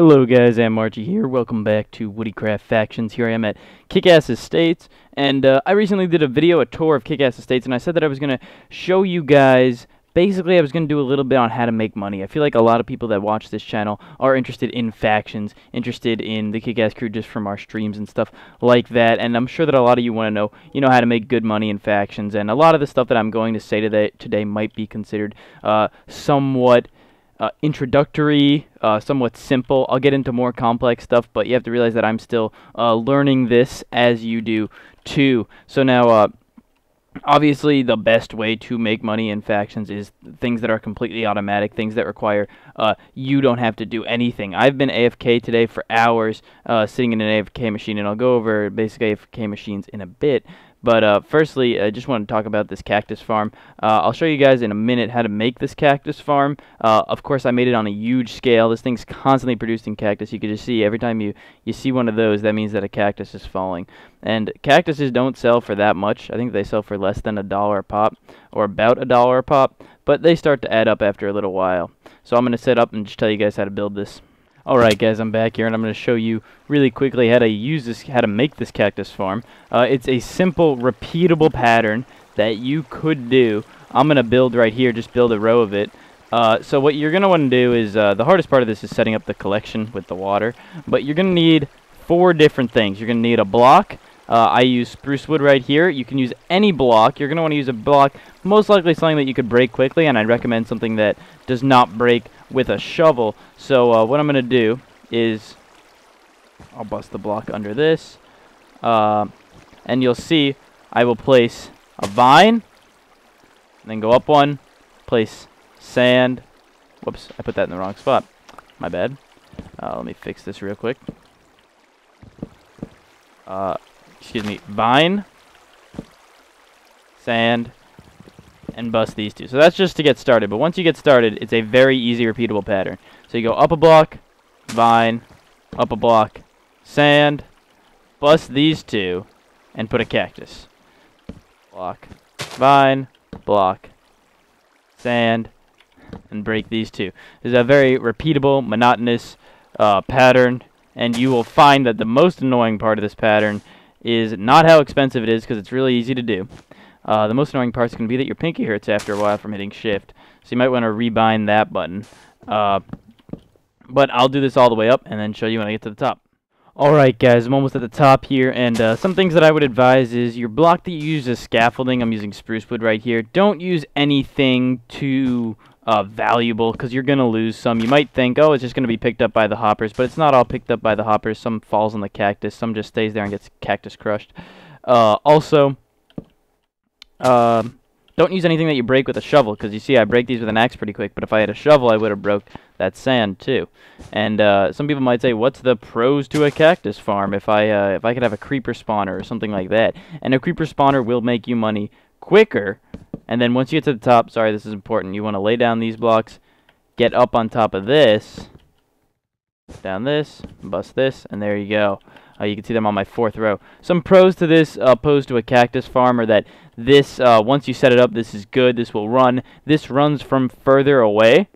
Hello guys, Anmarchi here. Welcome back to Woodycraft Factions. Here I am at Kick-Ass Estates, and I recently did a tour of Kick-Ass Estates, and I said that I was going to show you guys, basically I was going to do a little bit on how to make money. I feel like a lot of people that watch this channel are interested in factions, interested in the Kick-Ass crew just from our streams and stuff like that, and I'm sure that a lot of you want to know, how to make good money in factions, and a lot of the stuff that I'm going to say today might be considered somewhat introductory, somewhat simple. I'll get into more complex stuff, but you have to realize that I'm still learning this as you do too. So now, obviously, the best way to make money in factions is things that are completely automatic, things that require you don't have to do anything. I've been AFK today for hours, sitting in an AFK machine, and I'll go over basic AFK machines in a bit. But firstly, I just want to talk about this cactus farm. I'll show you guys in a minute how to make this cactus farm. Of course, I made it on a huge scale. This thing's constantly producing cactus. You can just see every time you see one of those, that means that a cactus is falling. And cactuses don't sell for that much. I think they sell for less than $1 a pop, or about $1 a pop. But they start to add up after a little while. So I'm going to set up and just tell you guys how to build this. Alright guys, I'm back here and I'm going to show you really quickly how to make this cactus farm. It's a simple, repeatable pattern that you could do. I'm going to build right here, just build a row of it. So what you're going to want to do is, the hardest part of this is setting up the collection with the water. But you're going to need 4 different things. You're going to need a block. I use spruce wood right here. You can use any block. You're going to want to use a block, most likely something that you could break quickly, and I'd recommend something that does not break with a shovel. So what I'm going to do is I'll bust the block under this, and you'll see I will place a vine, then go up one, place sand. Whoops, I put that in the wrong spot. My bad. Let me fix this real quick. Excuse me, vine, sand, and bust these 2. So that's just to get started. But once you get started, it's a very easy, repeatable pattern. So you go up a block, vine, up a block, sand, bust these 2, and put a cactus. Block, vine, block, sand, and break these 2. This is a very repeatable, monotonous pattern, and you will find that the most annoying part of this pattern is not how expensive it is, because it's really easy to do. The most annoying part is going to be that your pinky hurts after a while from hitting shift. So you might want to rebind that button. But I'll do this all the way up and then show you when I get to the top. Alright guys, I'm almost at the top here, and some things that I would advise is your block that you use as scaffolding. I'm using spruce wood right here. Don't use anything too valuable, because you're going to lose some. You might think, oh, it's just going to be picked up by the hoppers, but it's not all picked up by the hoppers. Some falls on the cactus, some just stays there and gets cactus crushed. Also, don't use anything that you break with a shovel, because you see I break these with an axe pretty quick, but if I had a shovel I would have broke that sand too. And some people might say, what's the pros to a cactus farm if I could have a creeper spawner or something like that? And a creeper spawner will make you money quicker. And then once you get to the top, sorry, this is important, you want to lay down these blocks, get up on top of this, down this, bust this, and there you go. You can see them on my 4th row. Some pros to this, opposed to a cactus farm, are that this, once you set it up, this is good, this will run. This runs from further away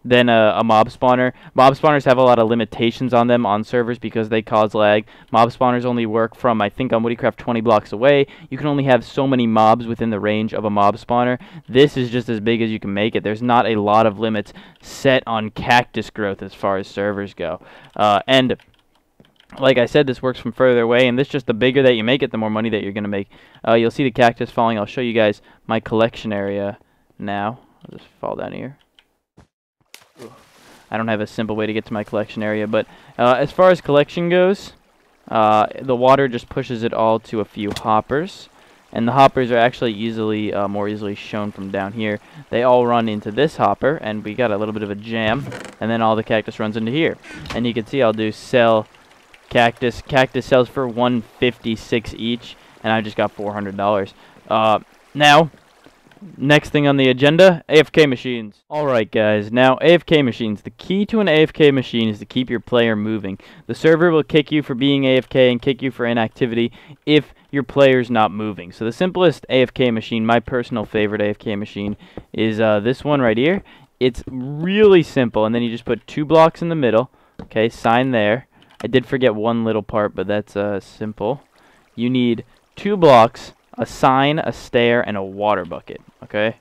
than a mob spawner. Mob spawners have a lot of limitations on them on servers because they cause lag. Mob spawners only work from, I think on Woodycraft, 20 blocks away. You can only have so many mobs within the range of a mob spawner. This is just as big as you can make it. There's not a lot of limits set on cactus growth as far as servers go. And like I said, this works from further away, and this just the bigger that you make it, the more money that you're going to make. You'll see the cactus falling. I'll show you guys my collection area now. I'll just fall down here. I don't have a simple way to get to my collection area, but as far as collection goes, the water just pushes it all to a few hoppers, and the hoppers are actually more easily shown from down here. They all run into this hopper, and we got a little bit of a jam, and then all the cactus runs into here. And you can see I'll do sell cactus. Cactus sells for $156 each, and I just got $400. Now, next thing on the agenda, AFK machines. Alright guys, now AFK machines. The key to an AFK machine is to keep your player moving. The server will kick you for being AFK and kick you for inactivity if your player's not moving. So the simplest AFK machine, my personal favorite AFK machine, is this one right here. It's really simple, and then you just put 2 blocks in the middle, Okay, sign there. I did forget one little part, but that's simple. You need 2 blocks, a sign, a stair, and a water bucket. Okay,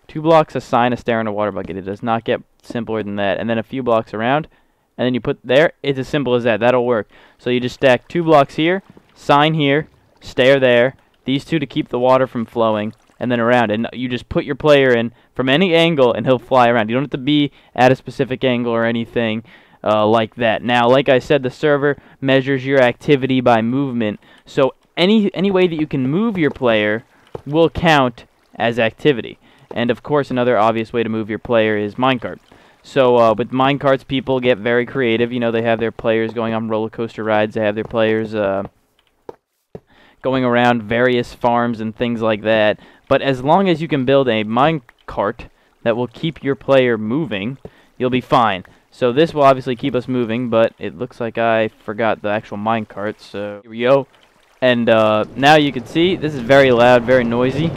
2 blocks, a sign, a stair, and a water bucket. It does not get simpler than that. And then a few blocks around, and then you put there. It's as simple as that. That'll work. So you just stack 2 blocks here, sign here, stair there. These 2 to keep the water from flowing, and then around. And you just put your player in from any angle, and he'll fly around. You don't have to be at a specific angle or anything like that. Now, like I said, the server measures your activity by movement. So any way that you can move your player will count as activity. And of course, another obvious way to move your player is minecart. So with minecarts, people get very creative. You know, they have their players going on roller coaster rides. They have their players going around various farms and things like that. But as long as you can build a minecart that will keep your player moving, you'll be fine. So this will obviously keep us moving, but it looks like I forgot the actual minecart. So here we go. And now you can see this is very loud, very noisy.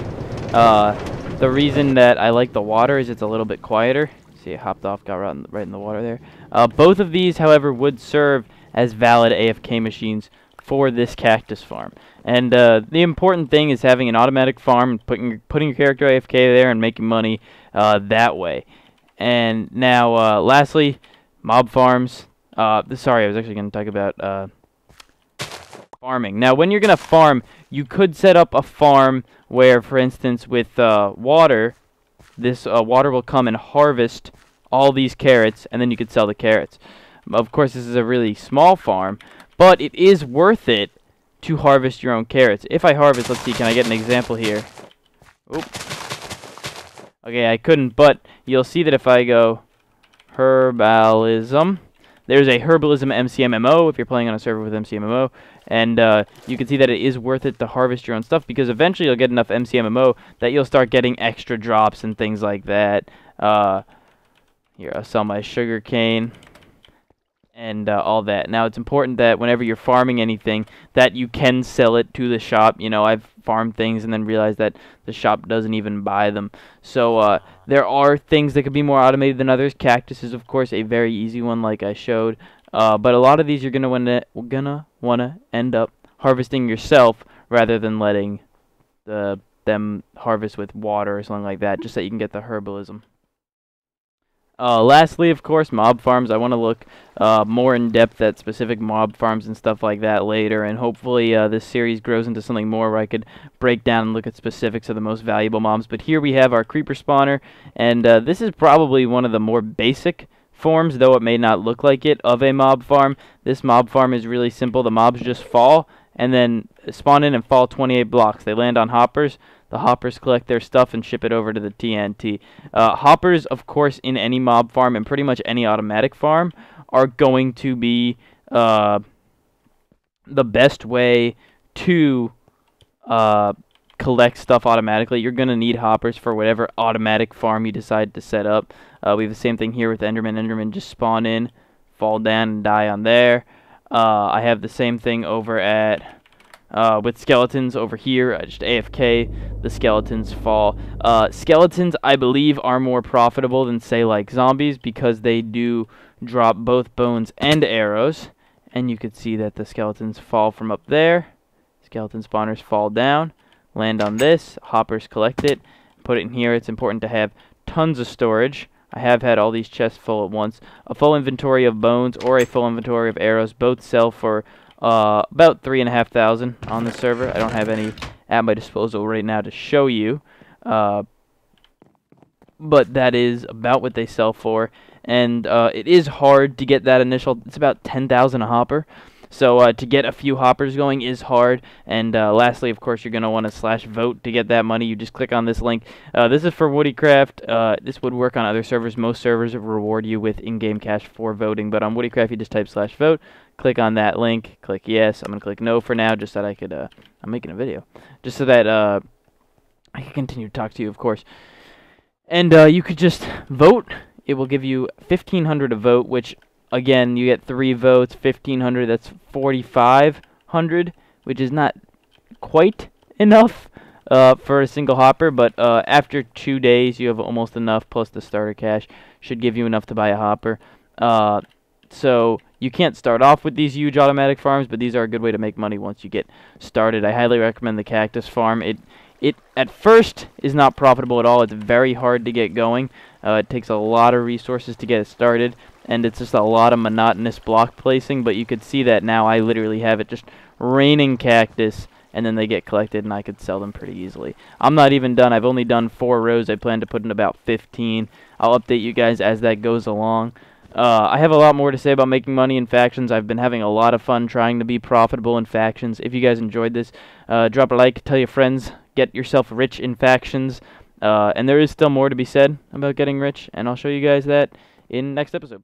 The reason that I like the water is it's a little bit quieter. See, it hopped off, got right in the water there. Both of these, however, would serve as valid AFK machines for this cactus farm. And the important thing is having an automatic farm and putting your character AFK there and making money that way. And now, lastly, mob farms. Sorry, I was actually going to talk about farming. Now, when you're going to farm, you could set up a farm where, for instance, with water, this water will come and harvest all these carrots, and then you could sell the carrots. Of course, this is a really small farm, but it is worth it to harvest your own carrots. If I harvest, let's see, can I get an example here? Oop. Okay, I couldn't, but you'll see that if I go herbalism, there's a herbalism MCMMO if you're playing on a server with MCMMO, and you can see that it is worth it to harvest your own stuff because eventually you'll get enough MCMMO that you'll start getting extra drops and things like that. Here, I'll sell my sugar cane and all that. Now, it's important that whenever you're farming anything, that you can sell it to the shop. You know, I've farmed things and then realized that the shop doesn't even buy them. So there are things that could be more automated than others. Cactus is, of course, a very easy one, like I showed. But a lot of these you're gonna wanna end up harvesting yourself rather than letting them harvest with water or something like that, just so you can get the herbalism. Lastly, of course, mob farms. I want to look more in depth at specific mob farms and stuff like that later, and hopefully this series grows into something more where I could break down and look at specifics of the most valuable mobs. But here we have our creeper spawner, and this is probably one of the more basic forms, though it may not look like it, of a mob farm. This mob farm is really simple. The mobs just fall and then spawn in and fall 28 blocks. They land on hoppers. The hoppers collect their stuff and ship it over to the TNT. Hoppers, of course, in any mob farm and pretty much any automatic farm are going to be the best way to collect stuff automatically. You're going to need hoppers for whatever automatic farm you decide to set up. We have the same thing here with Enderman. Enderman just spawn in, fall down, and die on there. I have the same thing over at... with skeletons over here, just AFK, the skeletons fall. Skeletons, I believe, are more profitable than, say, like zombies because they do drop both bones and arrows. And you could see that the skeletons fall from up there. Skeleton spawners fall down, land on this, hoppers collect it, put it in here. It's important to have tons of storage. I have had all these chests full at once. A full inventory of bones or a full inventory of arrows both sell for about 3,500 on the server. I don't have any at my disposal right now to show you, but that is about what they sell for. And it is hard to get that initial. It's about 10,000 a hopper. So to get a few hoppers going is hard. And lastly, of course, you're going to want to /vote to get that money. You just click on this link. This is for Woodycraft. This would work on other servers. Most servers reward you with in-game cash for voting. But on Woodycraft, you just type /vote. Click on that link. Click yes. I'm going to click no for now just so that I could... I'm making a video. Just so that I can continue to talk to you, of course. And you could just vote. It will give you 1,500 a vote, which... Again, you get 3 votes, 1,500, that's 4,500, which is not quite enough for a single hopper, but after 2 days, you have almost enough, plus the starter cash should give you enough to buy a hopper. So You can't start off with these huge automatic farms, but these are a good way to make money once you get started. I highly recommend the Cactus Farm. It at first is not profitable at all. It's very hard to get going. It takes a lot of resources to get it started, and it's just a lot of monotonous block placing, but you could see that now I literally have it just raining cactus, and then they get collected, and I could sell them pretty easily. I'm not even done. I've only done 4 rows. I plan to put in about 15. I'll update you guys as that goes along. I have a lot more to say about making money in factions. I've been having a lot of fun trying to be profitable in factions. If you guys enjoyed this, drop a like, tell your friends, get yourself rich in factions. And there is still more to be said about getting rich, and I'll show you guys that in next episode.